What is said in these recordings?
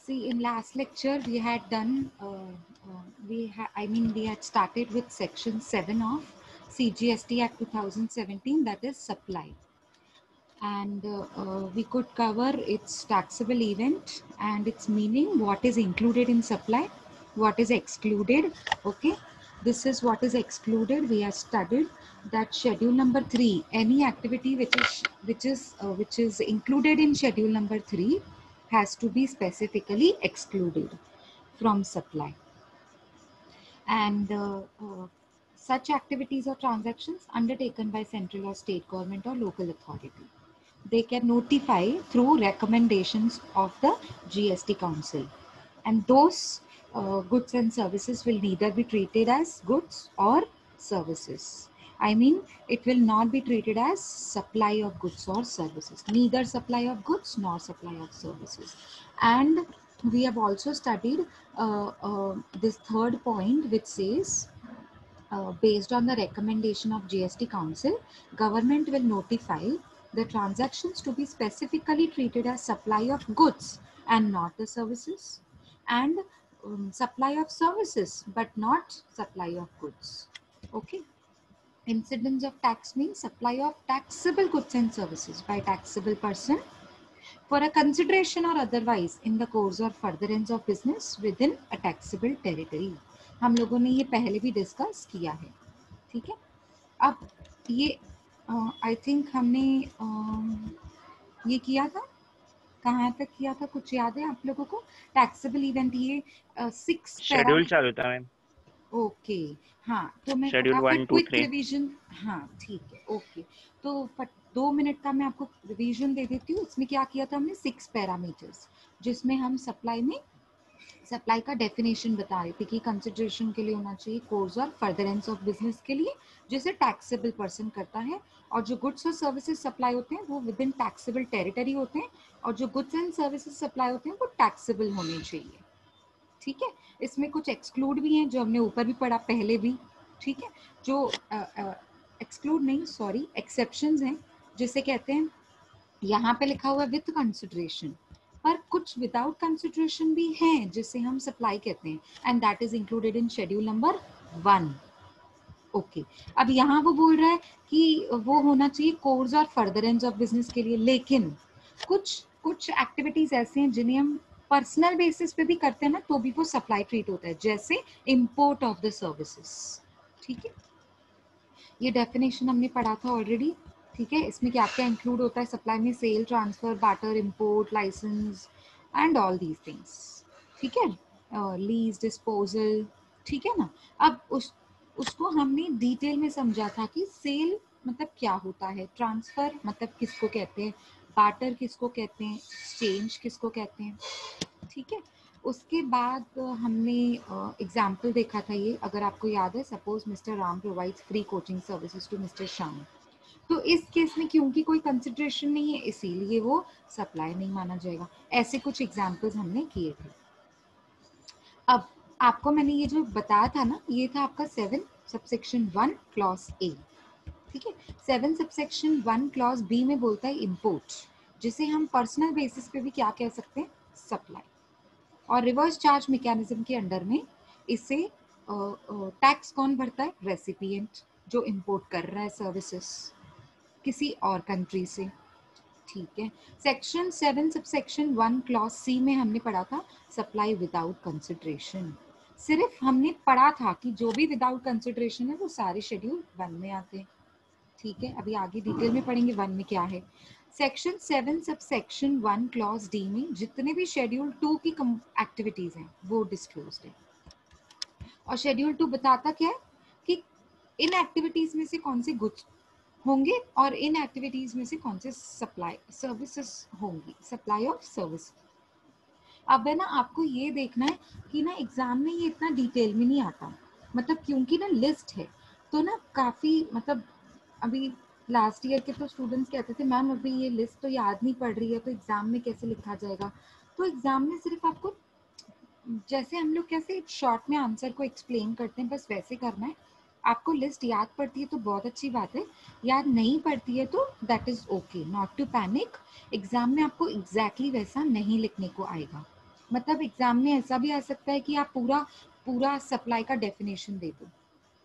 See, in last lecture we had done, we had started with section 7 of CGST Act 2017, that is supply. And we could cover its taxable event and its meaning, what is included in supply, what is excluded. Okay, this is what is excluded. We have studied that schedule number 3, any activity which is included in schedule number 3 has to be specifically excluded from supply. And such activities or transactions undertaken by central or state government or local authority, they can notify through recommendations of the GST Council, and those goods and services will neither be treated as goods or services. I mean, it will not be treated as supply of goods or services, neither supply of goods nor supply of services. And we have also studied this third point, which says based on the recommendation of GST Council, government will notify the transactions to be specifically treated as supply of goods and not the services, and supply of services but not supply of goods. Okay. Incidence of tax means supply of taxable goods and services by taxable person for a consideration or otherwise in the course or furtherance of business within a taxable territory. हम लोगों ने ये पहले भी discuss किया है, ठीक है। अब ये आई थिंक हमने ये किया था, कहाँ तक किया था, कुछ याद है आप लोगों को? टैक्सेबल इवेंट, ये 6 शेड्यूल चालू था मैम। ओके, हाँ, तो मैं फटाफट क्विक रिवीजन, हाँ ठीक है, ओके। तो 2 मिनट का मैं आपको रिवीजन दे देती हूँ। इसमें क्या किया था हमने? 6 पैरामीटर्स, जिसमें हम सप्लाई का डेफिनेशन बता रहे थे कि कंसिडरेशन के लिए होना चाहिए कोर्स और फर्दरेंस ऑफ बिजनेस के लिए, जिसे टैक्सेबल पर्सन करता है, और जो गुड्स और सर्विसेज सप्लाई होते हैं वो विद इन टैक्सेबल टेरिटरी होते हैं, और जो गुड्स एंड सर्विसेज सप्लाई होते हैं वो टैक्सेबल होने चाहिए, ठीक है। इसमें कुछ एक्सक्लूड भी हैं जो हमने ऊपर भी पढ़ा पहले भी, ठीक है। जो एक्सक्लूड नहीं, सॉरी, एक्सेप्शंस हैं, जिसे कहते हैं, यहाँ पे लिखा हुआ है विद कंसिडरेशन, पर कुछ विदाउट कंसिडरेशन भी हैं जिसे हम सप्लाई कहते हैं, and that is included in schedule number 1। Okay, अब यहाँ वो बोल रहा है कि वो होना चाहिए कोर्स और फर्दरेंस ऑफ बिजनेस के लिए, लेकिन कुछ एक्टिविटीज ऐसे हैं जिन्हें हम पर्सनल बेसिस पे भी करते हैं ना, तो भी वो सप्लाई ट्रीट होता है, जैसे इंपोर्ट ऑफ द सर्विसेज, ठीक है। ये डेफिनेशन हमने पढ़ा था ऑलरेडी, ठीक है। इसमें क्या क्या इंक्लूड होता है सप्लाई में? Sale, transfer, barter, import, license and all these things, ठीक है। लीज, डिस्पोजल, ठीक है ना। अब उसको हमने डिटेल में समझा था कि सेल मतलब क्या होता है, ट्रांसफर मतलब किसको कहते हैं, बार्टर किसको कहते हैं, एक्सचेंज किसको कहते हैं, ठीक है। उसके बाद हमने एग्जाम्पल देखा था, ये अगर आपको याद है, suppose mister Ram provides free coaching services to mister Shyam, तो इस केस में क्योंकि कोई कंसिडरेशन नहीं है इसीलिए वो सप्लाई नहीं माना जाएगा। ऐसे कुछ एग्जाम्पल्स हमने किए थे। अब आपको मैंने ये जो बताया था ना, ये था आपका 7 सबसेक्शन 1 क्लॉज ए, ठीक है। 7 सबसेक्शन 1 क्लॉज बी में बोलता है इंपोर्ट, जिसे हम पर्सनल बेसिस पे भी क्या कह सकते हैं? सप्लाई। और रिवर्स चार्ज मैकेनिज्म के अंडर में इसे टैक्स कौन भरता है? रेसिपिएंट, जो इंपोर्ट कर रहा है सर्विसेज किसी और कंट्री से, ठीक है। सेक्शन 7 सबसेक्शन 1 क्लॉज सी में हमने पढ़ा था सप्लाई विदाउट कंसिडरेशन। सिर्फ हमने पढ़ा था कि जो भी विदाउट कंसिडरेशन है वो सारे शेड्यूल 1 में आते हैं, ठीक है। अभी आगे डिटेल में पढ़ेंगे 1 में क्या है। सेक्शन 7 सबसेक्शन 1 क्लॉज डी में जितने भी शेड्यूल 2 की एक्टिविटीज हैं वो डिस्क्लोज्ड है, और शेड्यूल 2 बताता क्या है कि इन एक्टिविटीज में से कौन से गुड्स होंगे और इन एक्टिविटीज में से कौन से सप्लाई सर्विसेज होंगी, सप्लाई ऑफ सर्विस। अब है ना, आपको ये देखना है कि ना एग्जाम में ये इतना डिटेल में नहीं आता, मतलब क्योंकि ना लिस्ट है, तो ना काफी, मतलब अभी लास्ट ईयर के तो स्टूडेंट्स कहते थे मैम अभी ये लिस्ट तो याद नहीं पड़ रही है, तो एग्जाम में कैसे लिखा जाएगा? तो एग्जाम में सिर्फ आपको जैसे हम लोग कैसे शॉर्ट में आंसर को एक्सप्लेन करते हैं बस वैसे करना है। आपको लिस्ट याद पड़ती है तो बहुत अच्छी बात है, याद नहीं पड़ती है तो that is okay, not to panic. Exam में आपको एग्जैक्टली वैसा नहीं लिखने को आएगा, मतलब एग्जाम में ऐसा भी आ सकता है कि आप पूरा सप्लाई का डेफिनेशन दे दो,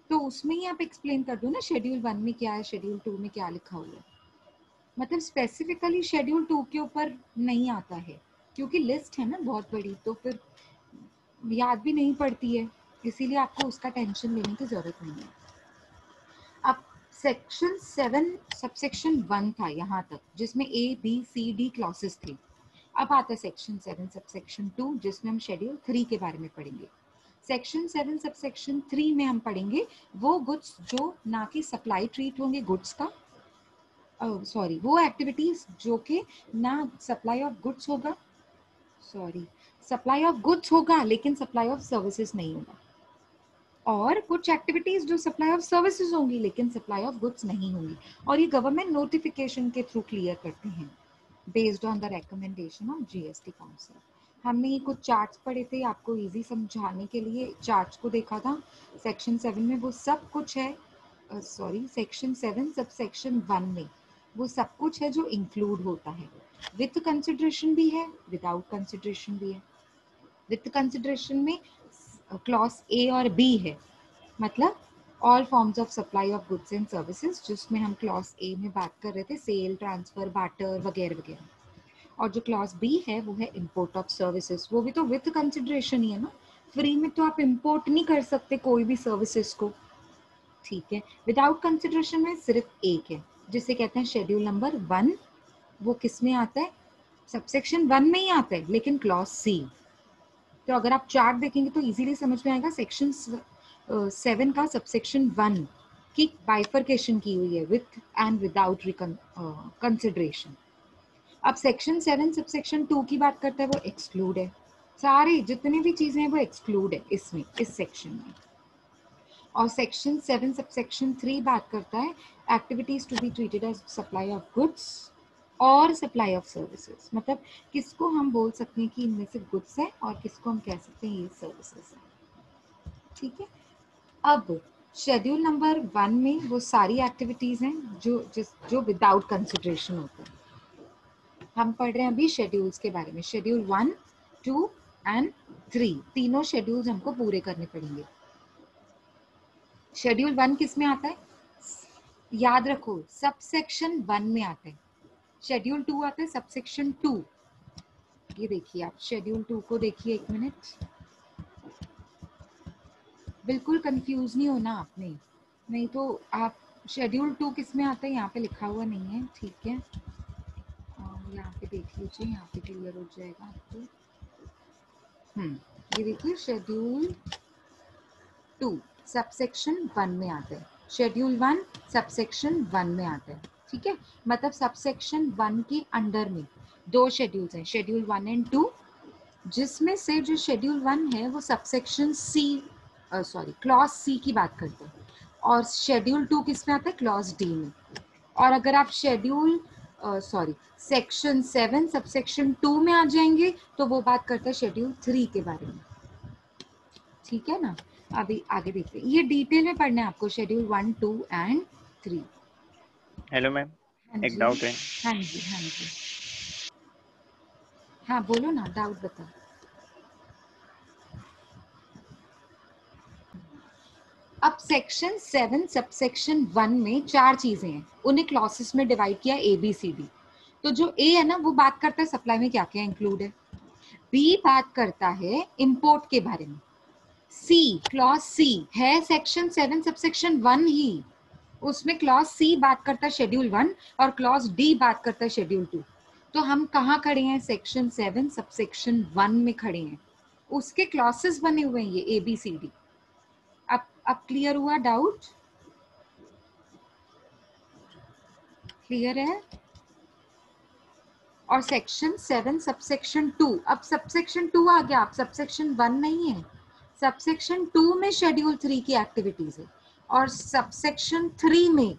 तो उसमें ही आप एक्सप्लेन कर दो ना शेड्यूल 1 में क्या है, शेड्यूल 2 में क्या लिखा हुआ है। मतलब स्पेसिफिकली शेड्यूल 2 के ऊपर नहीं आता है, क्योंकि लिस्ट है ना बहुत बड़ी, तो फिर याद भी नहीं पड़ती है, इसीलिए आपको उसका टेंशन लेने की जरूरत नहीं है। अब सेक्शन 7 सबसेक्शन 1 था यहाँ तक, जिसमें A, B, C, D clauses थे। अब आता है सेक्शन 7 सबसेक्शन 2, जिसमें हम शेड्यूल 3 के बारे में पढ़ेंगे। सेक्शन 7 सबसेक्शन 3 में हम पढ़ेंगे वो गुड्स जो ना कि सप्लाई ट्रीट होंगे गुड्स का, सॉरी वो एक्टिविटीज जो कि ना सप्लाई ऑफ गुड्स होगा, सॉरी सप्लाई ऑफ गुड्स होगा लेकिन सप्लाई ऑफ सर्विसेज नहीं होगा, और कुछ एक्टिविटीज जो सप्लाई ऑफ सर्विसेज होंगी लेकिन सप्लाई ऑफ गुड्स नहीं होंगी, और ये गवर्नमेंट नोटिफिकेशन के थ्रू क्लियर करते हैं based on the recommendation of GST council. हमने ये कुछ चार्ट्स पढ़े थे आपको इजी समझाने के लिए, चार्ट्स को देखा था सेक्शन 7 में, वो सब कुछ है, सॉरी सेक्शन 7 सब सेक्शन 1 में वो सब कुछ है जो इंक्लूड होता है। विथ कंसिडरेशन भी है, विदाउट कंसिडरेशन भी है। विथ कंसिडरेशन में क्लॉज ए और बी है, मतलब all forms of supply of goods and services, जिसमें हम क्लॉज ए में बात कर रहे थे सेल, ट्रांसफर, बार्टर वगैरह वगैरह, और जो क्लॉज बी है वो है इंपोर्ट ऑफ सर्विसेज, वो भी तो विथ कंसिडरेशन ही है ना, फ्री में तो आप इंपोर्ट नहीं कर सकते कोई भी सर्विसेज को, ठीक है। विदाउट कंसिडरेशन में सिर्फ एक है जिसे कहते हैं शेड्यूल नंबर 1, वो किस में आता है, सबसेक्शन 1 में ही आता है लेकिन क्लॉज सी। तो अगर आप चार्ट देखेंगे तो इजीली समझ में आएगा सेक्शन 7 का सबसेक्शन 1 की बाइफर्केशन की हुई है विथ एंड विदाउट कंसिडरेशन। अब सेक्शन 7 सबसेक्शन 2 की बात करता है, वो एक्सक्लूड है, सारी जितनी भी चीजें हैं वो एक्सक्लूड है इसमें, इस सेक्शन में। और सेक्शन 7 सबसेक्शन 3 बात करता है activities to be treated as supply of goods और सप्लाई ऑफ सर्विसेज, मतलब किसको हम बोल सकते हैं कि इनमें से गुड्स है और किसको हम कह सकते हैं ये सर्विसेज है, ठीक है। अब शेड्यूल नंबर 1 में वो सारी एक्टिविटीज हैं जो विदाउट कंसिडरेशन होते हैं। हम पढ़ रहे हैं अभी शेड्यूल्स के बारे में, शेड्यूल 1, 2 एंड 3, तीनों शेड्यूल्स हमको पूरे करने पड़ेंगे। शेड्यूल 1 किस में आता है, याद रखो सबसेक्शन 1 में आता है। शेड्यूल 2 आता है सबसेक्शन 2। ये देखिए आप शेड्यूल 2 को देखिए, एक मिनट, बिल्कुल कंफ्यूज नहीं होना आपने, नहीं तो आप शेड्यूल 2 किस में आता है यहाँ पे लिखा हुआ नहीं है, ठीक है, यहाँ पे देख लीजिए, यहाँ पे क्लियर हो जाएगा आपको। ये देखिए शेड्यूल 2 सबसेक्शन 1 में आता है, शेड्यूल 1 सबसेक्शन 1 में आता है, ठीक है। मतलब सबसेक्शन 1 के अंडर में दो शेड्यूल्स हैं, शेड्यूल 1 एंड 2, जिसमें से जो शेड्यूल 1 है वो सबसेक्शन सी, सॉरी क्लॉज सी की बात करते हैं, और शेड्यूल 2 किस में आता है, क्लॉज डी में। और अगर आप शेड्यूल सॉरी सेक्शन 7 सबसेक्शन 2 में आ जाएंगे तो वो बात करता है शेड्यूल 3 के बारे में, ठीक है ना। अभी आगे देखते हैं, ये डिटेल में पढ़ना है आपको शेड्यूल 1, 2 एंड 3। हेलो मैम, हाँ एक जी, डाउट है। हाँ जी, हाँ जी, हाँ बोलो ना, डाउट बताओ। अब सेक्शन 7 सबसेक्शन 1 में 4 चीजें हैं, उन्हें क्लॉसेस में डिवाइड किया ABCD। तो जो ए है ना वो बात करता है सप्लाई में क्या क्या इंक्लूड है, बी बात करता है इंपोर्ट के बारे में, सी क्लॉज सी है सेक्शन 7 सबसेक्शन 1 ही, उसमें क्लॉज सी बात करता है शेड्यूल 1 और क्लॉज डी बात करता है शेड्यूल 2। तो हम कहाँ खड़े हैं, सेक्शन 7 सबसेक्शन 1 में खड़े हैं, उसके क्लॉसेस बने हुए हैं ये ABCD। अब क्लियर हुआ, डाउट क्लियर है। और सेक्शन 7 सबसेक्शन 2, अब सबसेक्शन 2 आ गया, अब सबसेक्शन 1 नहीं है, सबसेक्शन 2 में शेड्यूल 3 की एक्टिविटीज है, और सबसेक्शन 3 में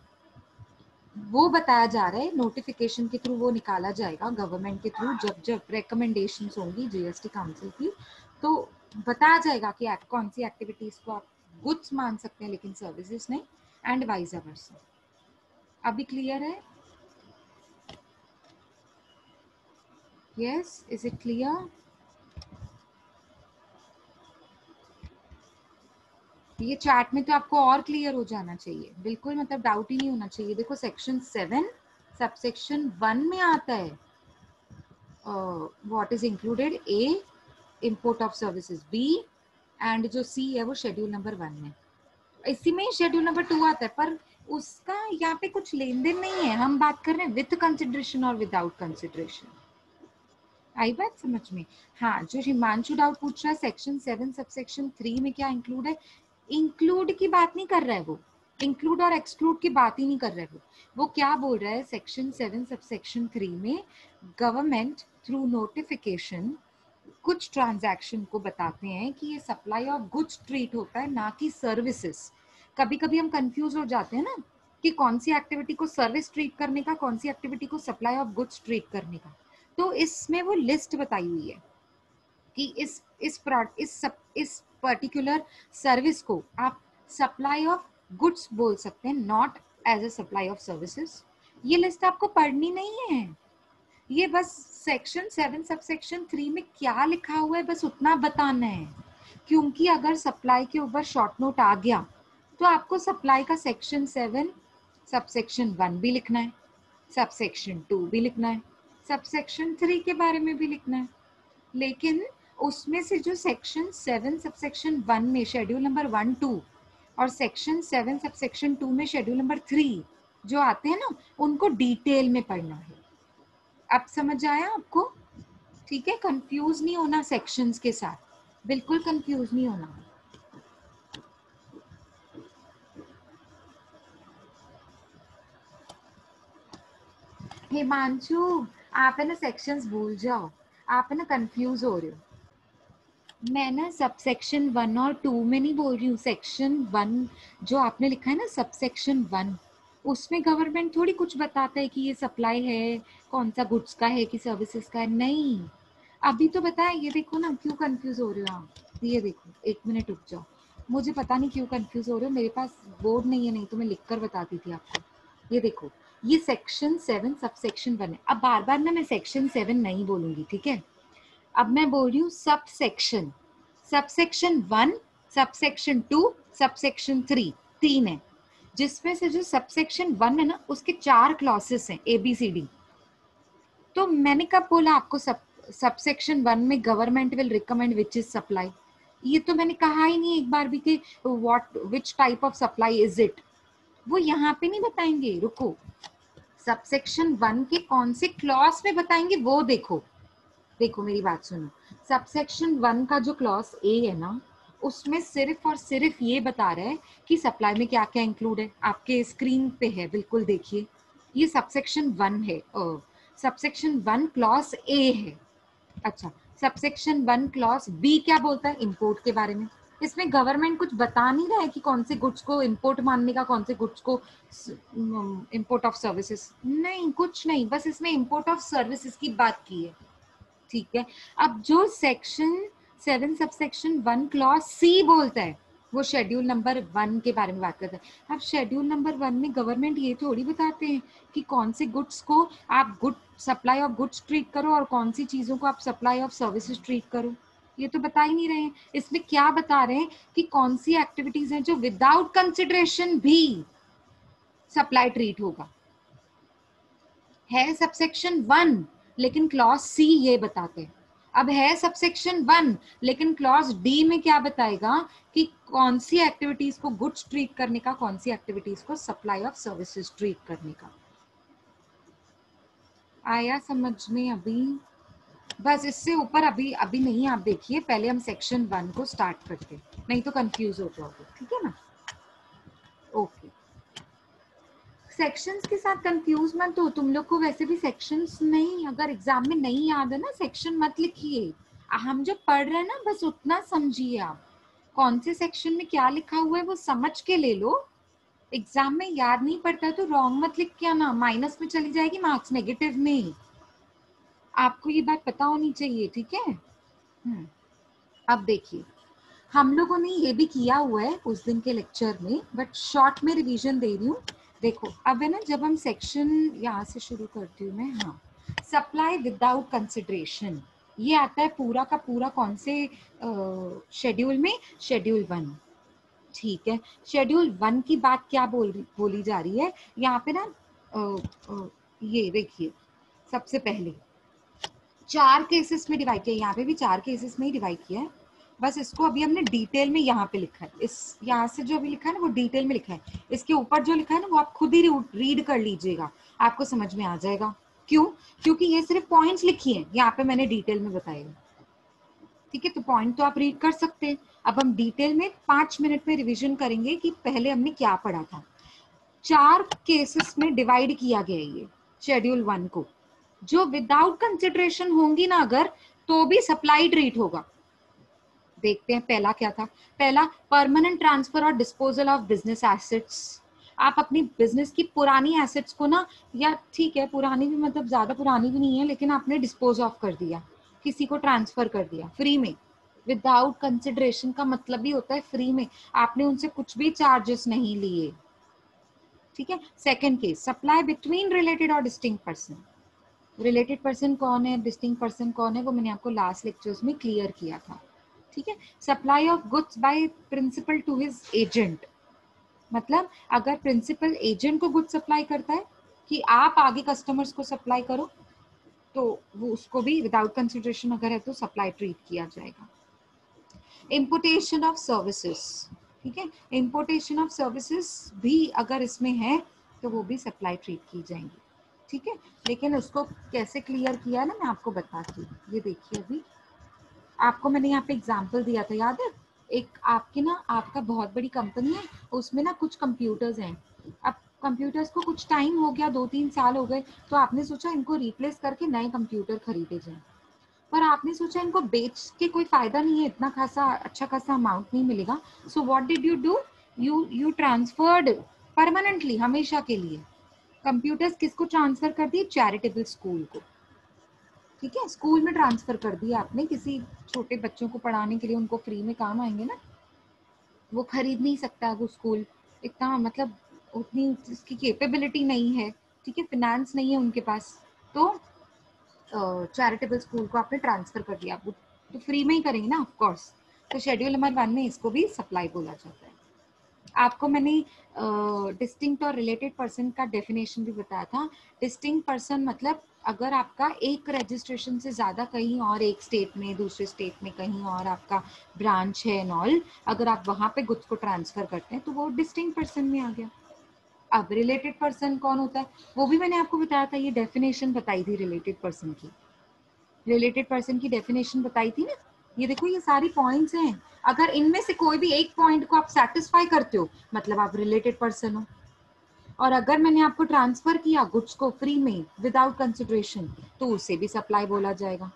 वो बताया जा रहा है नोटिफिकेशन के थ्रू, वो निकाला जाएगा गवर्नमेंट के थ्रू, जब जब रिकमेंडेशंस होंगी जीएसटी काउंसिल की, तो बताया जाएगा कि कौन सी एक्टिविटीज को आप गुड्स मान सकते हैं लेकिन सर्विसेज नहीं, एंड वाइज वर्सा। अभी क्लियर है, यस, इज इट क्लियर। ये चार्ट में तो आपको और क्लियर हो जाना चाहिए, बिल्कुल मतलब डाउट ही नहीं होना चाहिए। देखो सेक्शन 7 सबसेक्शन 1 में आता है what is included, a import of services, B and जो सी है वो शेड्यूल नंबर 1 में, इसी में शेड्यूल नंबर 2 आता है, पर उसका यहाँ पे कुछ लेन देन नहीं है। हम बात कर रहे हैं विथ कंसिडरेशन और विदाउट कंसिडरेशन। आई बात समझ में? हाँ, जो हिमांशु डाउट पूछ रहा है सेक्शन 7 सबसेक्शन 3 में क्या इंक्लूड है, इंक्लूड की बात नहीं कर रहा है वो, इंक्लूड और एक्सक्लूड की बात ही नहीं कर रहा है वो क्या बोल रहा है, सेक्शन 7 सबसेक्शन 3 में गवर्नमेंट थ्रू नोटिफिकेशन कुछ ट्रांजैक्शन को बताते हैं कि ये सप्लाई ऑफ गुड्स ट्रीट होता है, ना कि सर्विसेज। कभी कभी हम कंफ्यूज हो जाते हैं ना कि कौन सी एक्टिविटी को सर्विस ट्रीट करने का, कौन सी एक्टिविटी को सप्लाई ऑफ गुड्स ट्रीट करने का। तो इसमें वो लिस्ट बताई हुई है कि इस पर्टिकुलर सर्विस को आप सप्लाई ऑफ गुड्स बोल सकते हैं, not as a supply of services. ये लिस्ट आपको पढ़नी नहीं है, ये बस सेक्शन 7 सबसेक्शन 3 में क्या लिखा हुआ है बस उतना बताना है। क्योंकि अगर सप्लाई के ऊपर शॉर्ट नोट आ गया तो आपको सप्लाई का सेक्शन 7 सबसेक्शन 1 भी लिखना है, सबसेक्शन 2 भी लिखना है, सबसेक्शन 3 के बारे में भी लिखना है। लेकिन उसमें से जो सेक्शन 7 सबसेक्शन 1 में शेड्यूल नंबर 1, 2 और सेक्शन 7 सबसेक्शन 2 में शेड्यूल नंबर 3 जो आते हैं ना, उनको डिटेल में पढ़ना है। अब समझ आया आपको? ठीक है, कंफ्यूज नहीं होना सेक्शंस के साथ, बिल्कुल कंफ्यूज नहीं होना। हिमांशु, आप है ना सेक्शंस भूल जाओ, आप है ना कंफ्यूज हो रहे हो। मैं ना सबसेक्शन 1 और 2 में नहीं बोल रही हूँ, सेक्शन 1 जो आपने लिखा है ना सबसेक्शन 1, उसमें गवर्नमेंट थोड़ी कुछ बताता है कि ये सप्लाई है, कौन सा गुड्स का है कि सर्विसेज का है। नहीं, अभी तो बताया। ये देखो ना, क्यों कंफ्यूज हो रहे हो आप। ये देखो, एक मिनट रुक जाओ, मुझे पता नहीं क्यों कंफ्यूज हो रहे हो, मेरे पास बोर्ड नहीं है, नहीं तो मैं लिखकर बताती थी आपको। ये देखो, ये सेक्शन 7 सबसेक्शन 1 है। अब बार बार ना मैं सेक्शन 7 नहीं बोलूंगी, ठीक है? अब मैं बोल रही हूँ सबसेक्शन, सबसेक्शन 1, सबसेक्शन 2, सबसेक्शन 3, 3 है। जिसमें से जो सबसेक्शन 1 है ना, उसके 4 क्लॉसेस हैं ABCD। तो मैंने कब बोला आपको सबसेक्शन 1 में government will recommend which is supply? ये तो मैंने कहा ही नहीं एक बार भी कि what which type of supply is it. वो यहाँ पे नहीं बताएंगे, रुको, सबसेक्शन 1 के कौन से क्लॉज में बताएंगे वो देखो। देखो मेरी बात सुनो, सबसेक्शन 1 का जो क्लॉज ए है ना, उसमें सिर्फ और सिर्फ ये बता रहा है कि सप्लाई में क्या क्या इंक्लूड है। आपके स्क्रीन पे है, बिल्कुल देखिए, ये सबसेक्शन 1 है, सबसेक्शन 1 क्लॉज ए है। अच्छा, सबसेक्शन 1 क्लॉज बी क्या बोलता है? इंपोर्ट के बारे में। इसमें गवर्नमेंट कुछ बता नहीं रहा है कि कौन से गुड्स को इंपोर्ट मानने का, कौन से गुड्स को इंपोर्ट ऑफ सर्विसेज, नहीं, कुछ नहीं, बस इसमें इंपोर्ट ऑफ सर्विसेज की बात की है, ठीक है? अब जो सेक्शन 7 सबसेक्शन 1 क्लॉज सी बोलता है, वो शेड्यूल नंबर 1 के बारे में बात करता है। अब शेड्यूल नंबर 1 में गवर्नमेंट ये थोड़ी बताते हैं कि कौन से गुड्स को आप good supply of goods treat करो और कौन सी चीजों को आप सप्लाई ऑफ सर्विसेज ट्रीट करो। ये तो बता ही नहीं रहे हैं। इसमें क्या बता रहे हैं कि कौन सी एक्टिविटीज हैं जो विदाउट कंसिडरेशन भी सप्लाई ट्रीट होगा। है सबसेक्शन 1, लेकिन क्लॉज सी ये बताते हैं। अब है सबसेक्शन 1, लेकिन क्लॉज डी में क्या बताएगा कि कौन सी एक्टिविटीज को गुड्स ट्रीट करने का, कौन सी एक्टिविटीज को सप्लाई ऑफ सर्विसेज ट्रीट करने का। आया समझ में अभी? बस इससे ऊपर अभी अभी नहीं, आप देखिए, पहले हम सेक्शन 1 को स्टार्ट करते हैं, नहीं तो कंफ्यूज हो जाओगे, ठीक है ना? ओके, सेक्शंस के साथ कंफ्यूज मत हो। तुम लोग को वैसे भी सेक्शंस नहीं, अगर एग्जाम में नहीं याद है ना, सेक्शन मत लिखिए। हम जो पढ़ रहे हैं ना, बस उतना समझिए। आप कौन से सेक्शन में क्या लिखा हुआ है वो समझ के ले लो। एग्जाम में याद नहीं पड़ता तो रॉन्ग मत लिख के आना, माइनस में चली जाएगी मार्क्स, नेगेटिव में। आपको ये बात पता होनी चाहिए, ठीक है? अब देखिए, हम लोगों ने ये भी किया हुआ है उस दिन के लेक्चर में, बट शॉर्ट में रिवीजन दे रही हूँ। देखो, अब है ना, जब हम सेक्शन यहाँ से शुरू करती हूँ मैं, हाँ, सप्लाई विदाउट कंसिडरेशन, ये आता है पूरा का पूरा कौन से शेड्यूल में? शेड्यूल 1। ठीक है, शेड्यूल 1 की बात क्या बोली जा रही है यहाँ पे ना, ये देखिए सबसे पहले 4 केसेस में डिवाइड किया, यहाँ पे भी 4 केसेस में ही डिवाइड किया है, बस इसको अभी हमने डिटेल में यहाँ पे लिखा है, इस यहाँ से जो अभी लिखा है ना वो डिटेल में लिखा है, इसके ऊपर जो लिखा है ना वो आप खुद ही रीड कर लीजिएगा, आपको समझ में आ जाएगा। क्यों? क्योंकि ये सिर्फ पॉइंट्स लिखी है, यहाँ पे मैंने डिटेल में बताया। ठीक है, तो पॉइंट तो आप रीड कर सकते हैं। अब हम डिटेल में 5 मिनट में रिवीजन करेंगे कि पहले हमने क्या पढ़ा था। 4 केसेस में डिवाइड किया गया है ये शेड्यूल 1 को, जो विदाउट कंसिडरेशन होंगी ना अगर, तो भी सप्लाई ट्रीट होगा। देखते हैं पहला क्या था। पहला, परमानेंट ट्रांसफर और डिस्पोजल ऑफ बिजनेस एसेट्स। आप अपनी बिजनेस की पुरानी एसेट्स को ना, या ठीक है पुरानी भी मतलब ज्यादा पुरानी भी नहीं है, लेकिन आपने डिस्पोज ऑफ कर दिया, किसी को ट्रांसफर कर दिया फ्री में, विदाउट कंसिडरेशन का मतलब ही होता है फ्री में, आपने उनसे कुछ भी चार्जेस नहीं लिए। ठीक है। Second case, supply between related और डिस्टिंक्ट पर्सन। रिलेटेड पर्सन कौन है, डिस्टिंक्ट पर्सन कौन है, वो मैंने आपको लास्ट लेक्चर्स में क्लियर किया था। ठीक है। Supply of goods by principal to his agent, मतलब अगर प्रिंसिपल एजेंट को गुड्स सप्लाई करता है कि आप आगे कस्टमर्स को सप्लाई करो, तो वो उसको भी विदाउट कंसिडरेशन अगर है तो सप्लाई ट्रीट किया जाएगा। इंपोर्टेशन ऑफ सर्विसेज, ठीक है, इंपोर्टेशन ऑफ सर्विसेज भी अगर इसमें है तो वो भी सप्लाई ट्रीट की जाएंगी। ठीक है, लेकिन उसको कैसे क्लियर किया ना मैं आपको बताती हूँ। ये देखिए, अभी आपको मैंने यहाँ पे एग्जांपल दिया था, याद है? एक आपकी ना, आपका बहुत बड़ी कंपनी है, उसमें ना कुछ कंप्यूटर्स हैं। अब कंप्यूटर्स को कुछ टाइम हो गया, 2-3 साल हो गए, तो आपने सोचा इनको रिप्लेस करके नए कंप्यूटर खरीदे जाए, पर आपने सोचा इनको बेच के कोई फायदा नहीं है, इतना खासा अच्छा खासा अमाउंट नहीं मिलेगा। So what did you do, you transferred permanently, हमेशा के लिए कंप्यूटर्स किसको ट्रांसफर कर दिए? चैरिटेबल स्कूल को। ठीक है, स्कूल में ट्रांसफर कर दिया आपने, किसी छोटे बच्चों को पढ़ाने के लिए, उनको फ्री में काम आएंगे ना, वो खरीद नहीं सकता वो स्कूल, इतना मतलब उतनी उसकी कैपेबिलिटी नहीं है। ठीक है, फिनेंस नहीं है उनके पास, तो चैरिटेबल स्कूल को आपने ट्रांसफर कर दिया, वो तो फ्री में ही करेंगे ना ऑफ कोर्स। तो शेड्यूल नंबर 1 में इसको भी सप्लाई बोला जाता है। आपको मैंने डिस्टिंक्ट और रिलेटेड पर्सन का डेफिनेशन भी बताया था। डिस्टिंक्ट पर्सन मतलब अगर आपका एक रजिस्ट्रेशन से ज्यादा कहीं और एक स्टेट में, दूसरे स्टेट में कहीं और आपका ब्रांच है एंड ऑल, अगर आप वहां पे गुड्स को ट्रांसफर करते हैं तो वो डिस्टिंक्ट पर्सन में आ गया। अब रिलेटेड पर्सन कौन होता है, वो भी मैंने आपको बताया था, ये डेफिनेशन बताई थी रिलेटेड पर्सन की, रिलेटेड पर्सन की डेफिनेशन बताई थी ना। ये देखो, ये सारी पॉइंट्स हैं, अगर इनमें से कोई भी एक पॉइंट को आप सेटिस्फाई करते हो मतलब आप रिलेटेड पर्सन हो। और अगर मैंने आपको ट्रांसफर किया गुड्स को फ्री में विदाउट कंसिडरेशन, तो उसे भी सप्लाई बोला जाएगा।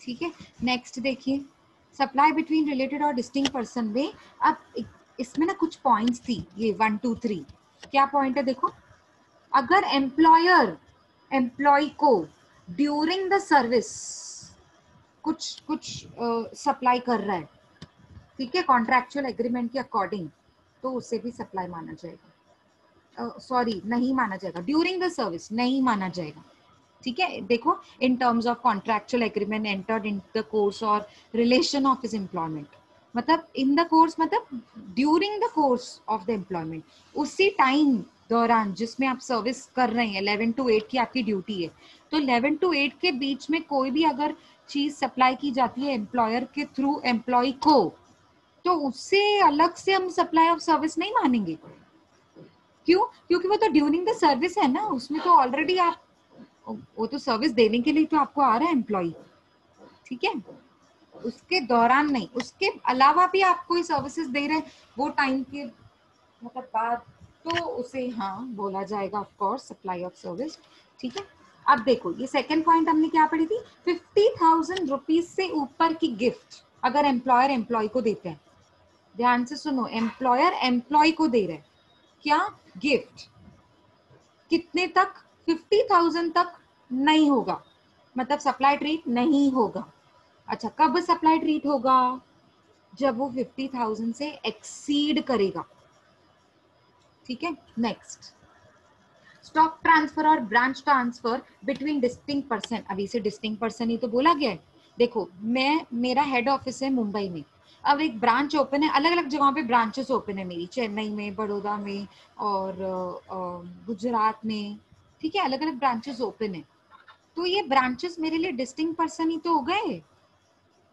ठीक है, नेक्स्ट देखिए, सप्लाई बिटवीन रिलेटेड और डिस्टिंक्ट पर्सन में, अब इसमें ना कुछ पॉइंट्स थी, ये 1 2 3। क्या पॉइंट है देखो, अगर एम्प्लॉयर एम्प्लॉय को ड्यूरिंग द सर्विस कुछ सप्लाई कर रहा है, ठीक है, कॉन्ट्रैक्चुअल एग्रीमेंट के अकॉर्डिंग, तो उसे भी सप्लाई माना जाएगा। सॉरी, नहीं माना जाएगा, ड्यूरिंग द सर्विस नहीं माना जाएगा। ठीक है, देखो, in terms of contractual agreement entered in the course और रिलेशन ऑफ हिज एम्प्लॉयमेंट, मतलब इन द कोर्स मतलब during the course of the employment, उसी टाइम दौरान जिसमें आप सर्विस कर रहे हैं, 11 to 8 की आपकी ड्यूटी है, तो 11 to 8 के बीच में कोई भी अगर चीज सप्लाई की जाती है एम्प्लॉयर के थ्रू एम्प्लॉय को, तो उससे अलग से हम सप्लाई ऑफ सर्विस नहीं मानेंगे। क्यों? क्योंकि वो तो ड्यूरिंग द सर्विस है ना, उसमें तो ऑलरेडी आप, वो तो सर्विस देने के लिए तो आपको आ रहा है एम्प्लॉय। ठीक है, उसके दौरान नहीं, उसके अलावा भी आप कोई सर्विसेज दे रहे हैं वो टाइम के मतलब बाद, तो उसे हाँ बोला जाएगा of course supply of service. ठीक है, अब देखो, ये सेकंड पॉइंट हमने क्या पढ़ी थी, 50,000 रुपीज से ऊपर की गिफ्ट अगर एम्प्लॉयर एम्प्लॉय को देते हैं, ध्यान से सुनो, एम्प्लॉयर एम्प्लॉय को दे रहे हैं क्या? गिफ्ट। कितने तक? 50,000 तक नहीं होगा, मतलब सप्लाई ट्रीट नहीं होगा। अच्छा, कब सप्लाई ट्रीट होगा? जब वो 50,000 से एक्सीड करेगा। ठीक है, नेक्स्ट, स्टॉक ट्रांसफर और branch transfer between distinct person. अभी से डिस्टिंक्ट पर्सन ही तो बोला गया है। देखो, मेरा हेड ऑफिस है मुंबई में, अब एक ब्रांच ओपन है, अलग अलग जगहों पे ब्रांचेस ओपन है मेरी, चेन्नई में, बड़ौदा में और गुजरात में, ठीक है, अलग अलग ब्रांचेस ओपन है। तो ये ब्रांचेस मेरे लिए डिस्टिंक्ट पर्सन ही तो हो गए,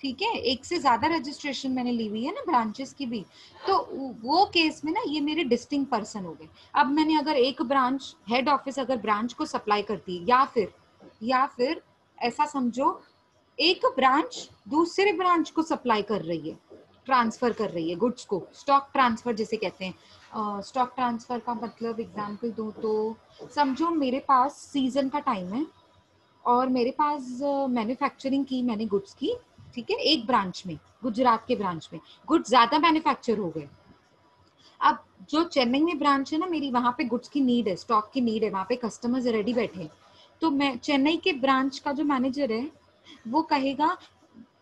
ठीक है, एक से ज्यादा रजिस्ट्रेशन मैंने ली हुई है ना ब्रांचेस की भी, तो वो केस में ना ये मेरे डिस्टिंक्ट पर्सन हो गए। अब मैंने अगर एक ब्रांच, हेड ऑफिस अगर ब्रांच को सप्लाई करती है, या फिर ऐसा समझो एक ब्रांच दूसरे ब्रांच को सप्लाई कर रही है, ट्रांसफर कर रही है गुड्स को, स्टॉक ट्रांसफर जिसे कहते हैं। स्टॉक ट्रांसफर का मतलब एग्जांपल दूं तो समझो मेरे पास सीजन का टाइम है और मेरे पास मैन्युफैक्चरिंग की मैंने गुड्स की, ठीक है, एक ब्रांच में, गुजरात के ब्रांच में गुड्स ज्यादा मैन्युफैक्चर हो गए। अब जो चेन्नई में ब्रांच है ना मेरी, वहां पे गुड्स की नीड है, स्टॉक की नीड है, वहां पे कस्टमर्स रेडी बैठे हैं। तो मैं चेन्नई के ब्रांच का जो मैनेजर है वो कहेगा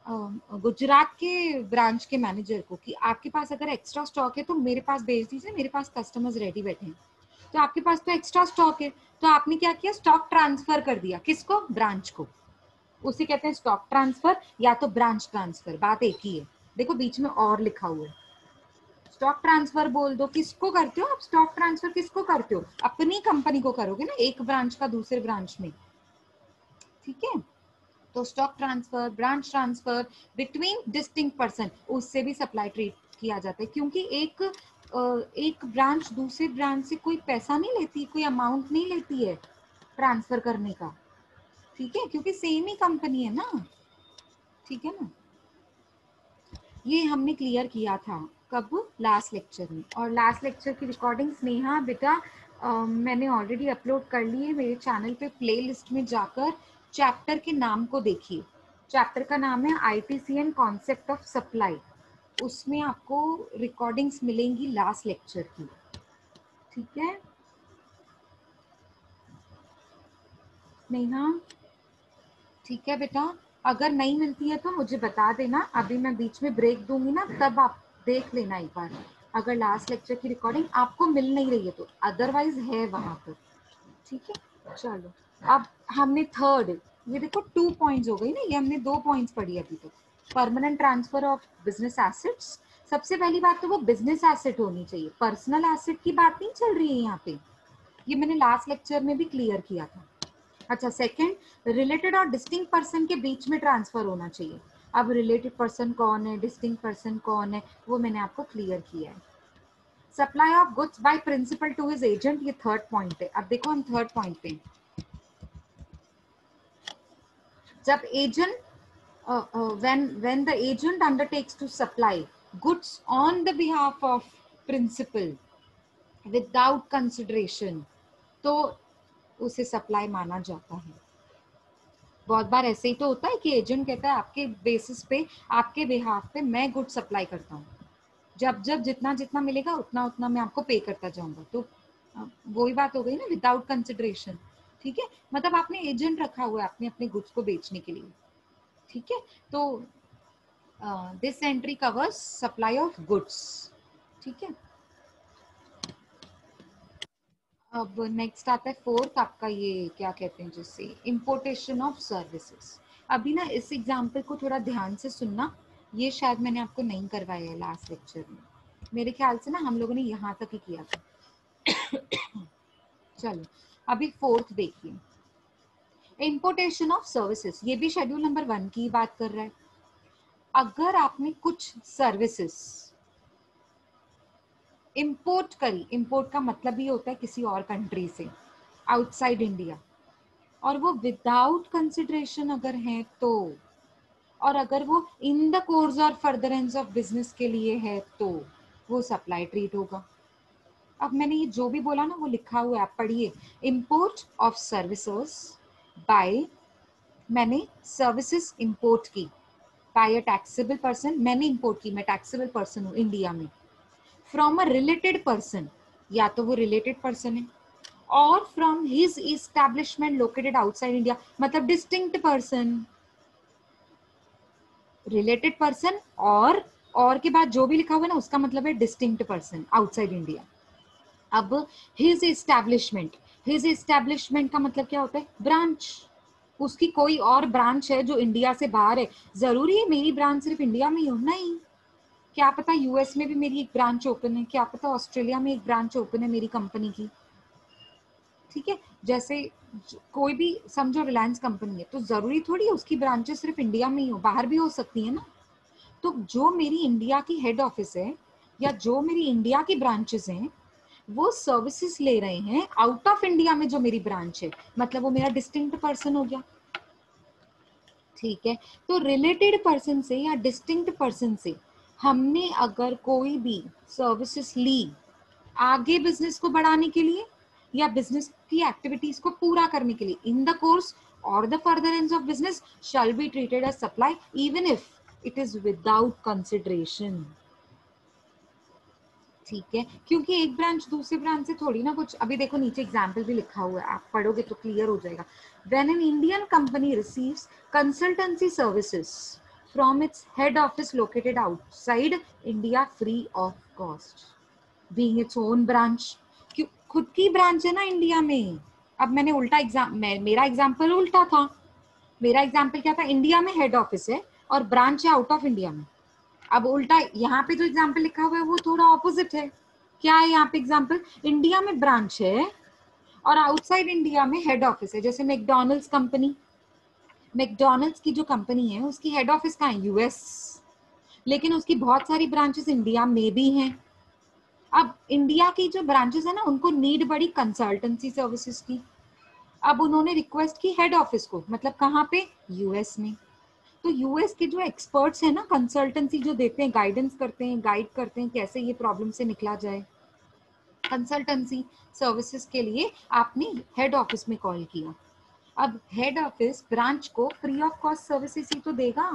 गुजरात के ब्रांच के मैनेजर को कि आपके पास अगर एक्स्ट्रा स्टॉक है तो मेरे पास भेज दीजिए, मेरे पास कस्टमर्स रेडी बैठे हैं। तो आपके पास तो एक्स्ट्रा स्टॉक है, तो आपने क्या किया, स्टॉक ट्रांसफर कर दिया, किसको, ब्रांच को। उसे कहते हैं स्टॉक ट्रांसफर या तो ब्रांच ट्रांसफर, बात एक ही है। देखो बीच में और लिखा हुआ है, स्टॉक ट्रांसफर बोल दो, किसको करते हो आप स्टॉक ट्रांसफर, किसको करते हो, अपनी कंपनी को करोगे ना, एक ब्रांच का दूसरे ब्रांच में, ठीक है। तो stock transfer, branch transfer between distinct person, उससे भी सप्लाई ट्रीट किया जाता है, क्योंकि एक ब्रांच दूसरे ब्रांच से कोई पैसा नहीं लेती, कोई अमाउंट नहीं लेती है ट्रांसफर करने का, ठीक है, क्योंकि सेम ही कंपनी है ना, ठीक है ना। ये हमने क्लियर किया था कब, लास्ट लेक्चर में। और लास्ट लेक्चर की रिकॉर्डिंग स्नेहा बेटा मैंने ऑलरेडी अपलोड कर ली है मेरे चैनल पे, प्लेलिस्ट में जाकर चैप्टर के नाम को देखिए। चैप्टर का नाम है ITC and concept of supply, उसमें आपको रिकॉर्डिंग्स मिलेंगी लास्ट लेक्चर की, ठीक है स्नेहा, ठीक है बेटा। अगर नहीं मिलती है तो मुझे बता देना, अभी मैं बीच में ब्रेक दूंगी ना, तब आप देख लेना एक बार, अगर लास्ट लेक्चर की रिकॉर्डिंग आपको मिल नहीं रही है तो, अदरवाइज है वहां पर, ठीक है। चलो अब हमने थर्ड, ये देखो 2 पॉइंट्स हो गई ना, ये हमने 2 पॉइंट्स पढ़ी अभी तक। Permanent transfer of business assets, सबसे पहली बात तो वो बिजनेस एसेट होनी चाहिए, पर्सनल एसेट की बात नहीं चल रही है यहाँ पे, ये मैंने लास्ट लेक्चर में भी क्लियर किया था। अच्छा, सेकंड, रिलेटेड और डिस्टिंक्ट पर्सन के बीच में ट्रांसफर होना चाहिए। अब रिलेटेड पर्सन कौन है, डिस्टिंक्ट पर्सन कौन है, वो मैंने आपको क्लियर किया है। Supply of goods by principal to his agent, ये थर्ड पॉइंट है। अब देखो हम थर्ड पॉइंट पे, जब agent when the agent undertakes to supply goods on the behalf of principal without consideration, तो उसे सप्लाई माना जाता है। बहुत बार ऐसे ही तो होता है कि एजेंट कहता है आपके बेसिस पे, आपके बिहाफ पे मैं गुड सप्लाई करता हूँ, जब जब जितना जितना मिलेगा उतना उतना मैं आपको पे करता जाऊंगा। तो वही बात हो गई ना, विदाउट कंसिडरेशन, ठीक है, मतलब आपने एजेंट रखा हुआ है अपने अपने गुड्स को बेचने के लिए, ठीक है। तो this entry covers supply of goods, ठीक है। अब नेक्स्ट आता है फोर्थ आपका, ये क्या कहते हैं जिससे, इंपोर्टेशन ऑफ सर्विसेज। अभी ना इस एग्जाम्पल को थोड़ा ध्यान से सुनना, ये शायद मैंने आपको नहीं करवाया है लास्ट लेक्चर में, मेरे ख्याल से ना हम लोगों ने यहाँ तक ही किया था। चलो अभी फोर्थ देखिए, इंपोर्टेशन ऑफ सर्विसेज, ये भी शेड्यूल नंबर 1 की बात कर रहा है। अगर आपने कुछ सर्विसेज इंपोर्ट करी, इंपोर्ट का मतलब ही होता है किसी और कंट्री से, आउटसाइड इंडिया, और वो विदाउट कंसिडरेशन अगर है तो, और अगर वो इन द कोर्स और फर्दरेंस ऑफ बिजनेस के लिए है तो वो सप्लाई ट्रीट होगा। अब मैंने ये जो भी बोला ना वो लिखा हुआ है, आप पढ़िए, इंपोर्ट ऑफ सर्विसेज बाय, मैंने सर्विसेज इंपोर्ट की बाय अ टैक्सेबल पर्सन, मैंने इंपोर्ट की, मैं टैक्सेबल पर्सन हूँ इंडिया में, फ्रॉम अ रिलेटेड पर्सन, या तो वो रिलेटेड पर्सन है, और from his establishment located outside India, मतलब डिस्टिंक्ट पर्सन, रिलेटेड पर्सन, और के बाद जो भी लिखा हुआ है ना उसका मतलब है डिस्टिंक्ट पर्सन आउटसाइड इंडिया। अब हिज इस्टेब्लिशमेंट, हिज इस्टेब्लिशमेंट का मतलब क्या होता है, ब्रांच, उसकी कोई और ब्रांच है जो इंडिया से बाहर है, जरूरी है मेरी ब्रांच सिर्फ इंडिया में ही हो, नहीं, क्या पता यूएस में भी मेरी एक ब्रांच ओपन है, क्या पता ऑस्ट्रेलिया में एक ब्रांच ओपन है मेरी कंपनी की, ठीक है। जैसे कोई भी समझो रिलायंस कंपनी है तो जरूरी थोड़ी है उसकी ब्रांचेस सिर्फ इंडिया में ही हो, बाहर भी हो सकती है ना। तो जो मेरी इंडिया की हेड ऑफिस है या जो मेरी इंडिया की ब्रांचेस हैं वो सर्विसेज ले रहे हैं आउट ऑफ इंडिया में जो मेरी ब्रांच है, मतलब वो मेरा डिस्टिंक्ट पर्सन हो गया, ठीक है। तो रिलेटेड पर्सन से या डिस्टिंक्ट पर्सन से हमने अगर कोई भी सर्विसेज ली आगे बिजनेस को बढ़ाने के लिए या बिजनेस की एक्टिविटीज को पूरा करने के लिए, in the course or the furtherance of business shall be treated as supply even if it is without consideration, ठीक है। क्योंकि एक ब्रांच दूसरे ब्रांच से थोड़ी ना कुछ, अभी देखो नीचे एग्जाम्पल भी लिखा हुआ है, आप पढ़ोगे तो क्लियर हो जाएगा। When an Indian company receives consultancy services from its head office located outside India free of cost being its own branch, क्यों खुद की ब्रांच है ना इंडिया में। अब मैंने उल्टा मेरा एग्जाम्पल उल्टा था, मेरा एग्जाम्पल क्या था, इंडिया में हेड ऑफिस है और ब्रांच है आउट ऑफ इंडिया में। अब उल्टा यहाँ पे जो एग्जाम्पल लिखा हुआ है वो थोड़ा ऑपोजिट है। क्या है यहाँ पे एग्जाम्पल, इंडिया में ब्रांच है और आउटसाइड इंडिया में हेड ऑफिस है। जैसे मैकडॉनल्ड्स कंपनी, मैकडॉनल्ड्स की जो कंपनी है उसकी हेड ऑफिस कहाँ है, यूएस, लेकिन उसकी बहुत सारी ब्रांचेस इंडिया में भी हैं। अब इंडिया की जो ब्रांचेस है ना उनको नीड बड़ी कंसल्टेंसी सर्विसेज की, अब उन्होंने रिक्वेस्ट की हेड ऑफिस को, मतलब कहाँ पे, यूएस में। तो यूएस के जो एक्सपर्ट्स हैं ना, कंसल्टेंसी जो देते हैं, गाइडेंस करते हैं, गाइड करते हैं कैसे ये प्रॉब्लम से निकला जाए, कंसल्टेंसी सर्विसेज के लिए आपने हेड ऑफिस में कॉल किया। अब हेड ऑफिस ब्रांच को फ्री ऑफ कॉस्ट सर्विसेज ही तो देगा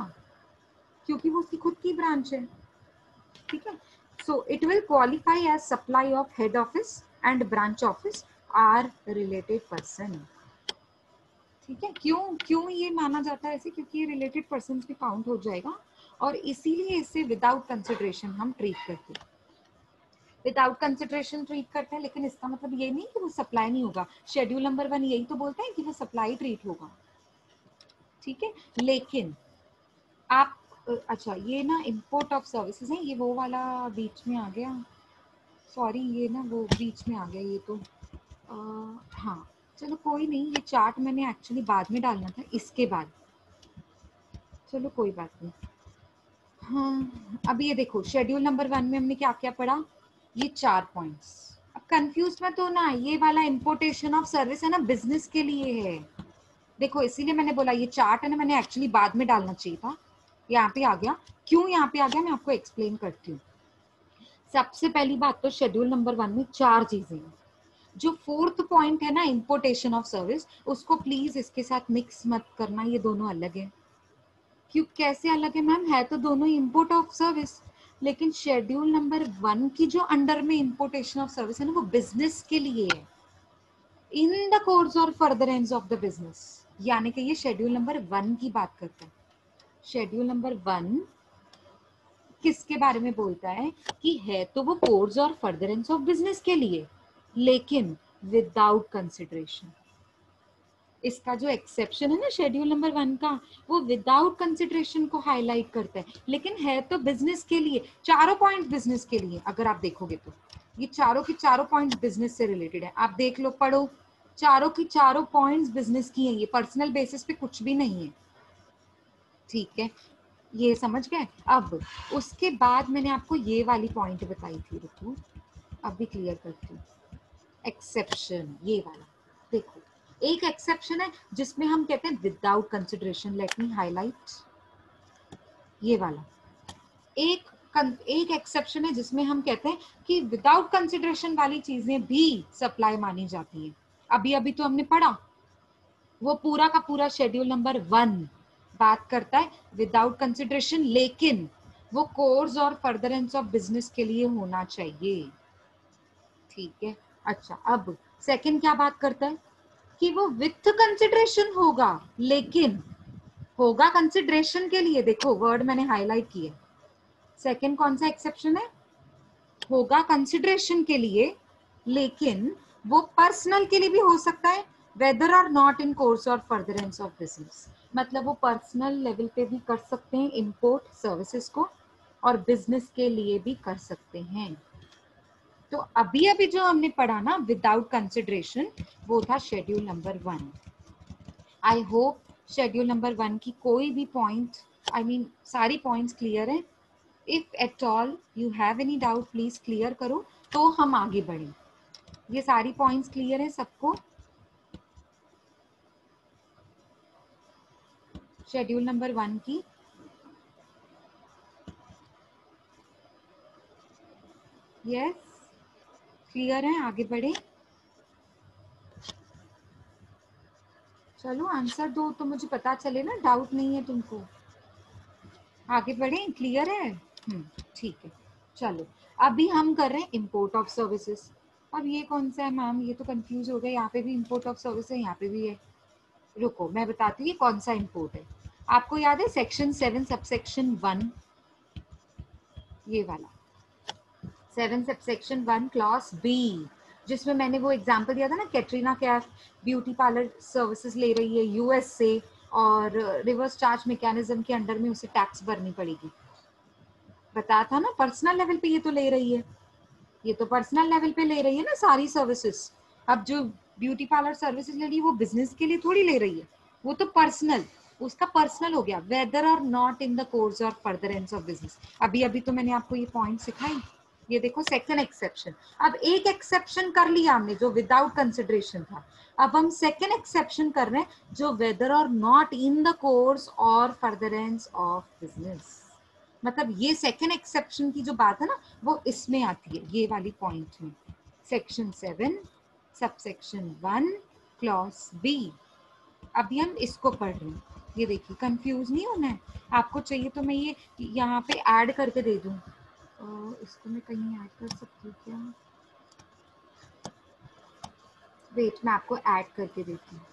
क्योंकि वो उसकी खुद की ब्रांच है, ठीक है। So it will qualify as supply of head office and branch office are related person, ठीक है। क्यों क्यों ये माना जाता है ऐसे, क्योंकि ये रिलेटेड पर्सन भी काउंट हो जाएगा और इसीलिए इसे विदाउट कंसिडरेशन हम ट्रीट करते हैं, विदाउट कंसिडरेशन ट्रीट करते हैं। लेकिन इसका मतलब ये नहीं कि वो सप्लाई नहीं होगा, शेड्यूल नंबर 1 यही तो बोलते हैं कि वो सप्लाई ट्रीट होगा, ठीक है। लेकिन आप अच्छा ये ना इम्पोर्ट ऑफ सर्विसेज है, ये वो वाला बीच में आ गया, सॉरी ये ना वो बीच में आ गया ये तो हाँ चलो कोई नहीं, ये चार्ट मैंने एक्चुअली बाद में डालना था इसके बाद, चलो कोई बात नहीं। हाँ अभी ये देखो शेड्यूल नंबर 1 में हमने क्या क्या पढ़ा, ये 4 पॉइंट्स। अब कंफ्यूज मत हो ना, ये वाला इंपोर्टेशन ऑफ सर्विस है ना बिजनेस के लिए है, देखो इसीलिए मैंने बोला ये चार्ट है ना, मैंने एक्चुअली बाद में डालना चाहिए था, यहाँ पे आ गया। क्यों यहाँ पे आ गया मैं आपको एक्सप्लेन करती हूँ। सबसे पहली बात तो शेड्यूल नंबर 1 में 4 चीजें हैं। जो 4th पॉइंट है ना इंपोर्टेशन ऑफ सर्विस, उसको प्लीज इसके साथ मिक्स मत करना, ये दोनों अलग है। क्यों कैसे अलग है मैम, है तो दोनों इंपोर्ट ऑफ सर्विस, लेकिन शेड्यूल नंबर 1 की जो अंडर में इंपोर्टेशन ऑफ सर्विस है ना वो बिजनेस के लिए है, इन the course or further ends of the business, यानी कि ये शेड्यूल नंबर 1 की बात करता है। शेड्यूल नंबर 1 किसके बारे में बोलता है कि है तो वो course or further ends of business के लिए, लेकिन विदाउट कंसिडरेशन। इसका जो एक्सेप्शन है ना शेड्यूल नंबर 1 का, वो विदाउट कंसिडरेशन को हाईलाइट करता है, लेकिन है तो बिजनेस के लिए, चारों पॉइंट बिजनेस के लिए। अगर आप देखोगे तो ये चारों की चारों पॉइंट बिजनेस से रिलेटेड है, आप देख लो पढ़ो, चारों की चारों पॉइंट्स बिजनेस की हैं, ये पर्सनल बेसिस पे कुछ भी नहीं है, ठीक है। ये समझ गए। अब उसके बाद मैंने आपको ये वाली पॉइंट बताई थी, रुको अब भी क्लियर करती हूँ। एक्सेप्शन ये वाला देखो, एक एक्सेप्शन है जिसमें हम कहते हैं without consideration, let me highlight ये वाला। एक एक्सेप्शन है जिसमें हम कहते हैं कि विदाउट कंसिडरेशन वाली चीजें भी सप्लाई मानी जाती हैं। अभी अभी तो हमने पढ़ा, वो पूरा का पूरा शेड्यूल नंबर 1 बात करता है विदाउट कंसिडरेशन, लेकिन वो course or further ends of business के लिए होना चाहिए, ठीक है। अच्छा अब सेकंड क्या बात करता है कि वो विथ कंसिडरेशन होगा, लेकिन होगा कंसिडरेशन के लिए, देखो वर्ड मैंने हाईलाइट किए। सेकंड कौन सा एक्सेप्शन है, होगा कंसिडरेशन के लिए, लेकिन वो पर्सनल के लिए भी हो सकता है, whether or not in course or further of business. मतलब वो पर्सनल लेवल पे भी कर सकते हैं इंपोर्ट सर्विसेज को, और बिजनेस के लिए भी कर सकते हैं। तो अभी अभी जो हमने पढ़ा ना विदाउट कंसिडरेशन, वो था schedule number 1। I hope schedule number 1 की कोई भी पॉइंट, आई मीन सारी पॉइंट्स क्लियर है। If at all you have any doubt please clear करो, तो हम आगे बढ़ें। ये सारी पॉइंट्स क्लियर है सबको? शेड्यूल नंबर 1 की यस क्लियर है? आगे बढ़े, चलो आंसर दो तो मुझे पता चले ना, डाउट नहीं है तुमको। आगे बढ़े, क्लियर है? ठीक है। चलो अभी हम कर रहे हैं इंपोर्ट ऑफ सर्विसेज। अब ये कौन सा है मैम, ये तो कंफ्यूज हो गया, यहाँ पे भी इंपोर्ट ऑफ सर्विस है, यहाँ पे भी है। रुको मैं बताती हूँ ये कौन सा इंपोर्ट है। आपको याद है सेक्शन 7 सबसेक्शन 1, ये वाला 7 सबसेक्शन 1 क्लॉज बी, जिसमें मैंने वो एग्जांपल दिया था ना, Katrina Kaif beauty parlour services ले रही है यूएस से, और रिवर्स चार्ज मैकेनिज्म के अंडर में उसे टैक्स भरनी पड़ेगी। बताया था ना, पर्सनल लेवल पे ये तो ले रही है, ये तो पर्सनल लेवल पे ले रही है ना सारी सर्विसेज। अब जो ब्यूटी पार्लर सर्विसेज ले रही है वो बिजनेस के लिए थोड़ी ले रही है, वो तो पर्सनल, उसका पर्सनल हो गया, वेदर और नॉट इन द कोर्स और फर्दरेंस ऑफ बिजनेस। अभी अभी तो मैंने आपको ये पॉइंट सिखाई। ये देखो सेकंड एक्सेप्शन, अब एक एक्सेप्शन कर लिया हमने जो विदाउट कंसिडरेशन था, अब हम सेकंड एक्सेप्शन कर रहे हैं जो वेदर और नॉट इन द कोर्स और फर्दरेंस ऑफ बिजनेस। मतलब ये सेकंड एक्सेप्शन की जो बात है ना, वो इसमें आती है, ये वाली पॉइंट में, सेक्शन 7 सबसेक्शन 1 क्लॉज बी। अभी हम इसको पढ़ रहे हैं, ये देखिए कंफ्यूज नहीं होना है। आपको चाहिए तो मैं ये यहाँ पे ऐड करके दे दूँ, इसको मैं कहीं ऐड कर सकती हूँ क्या? वेट मैं आपको ऐड करके देती हूँ।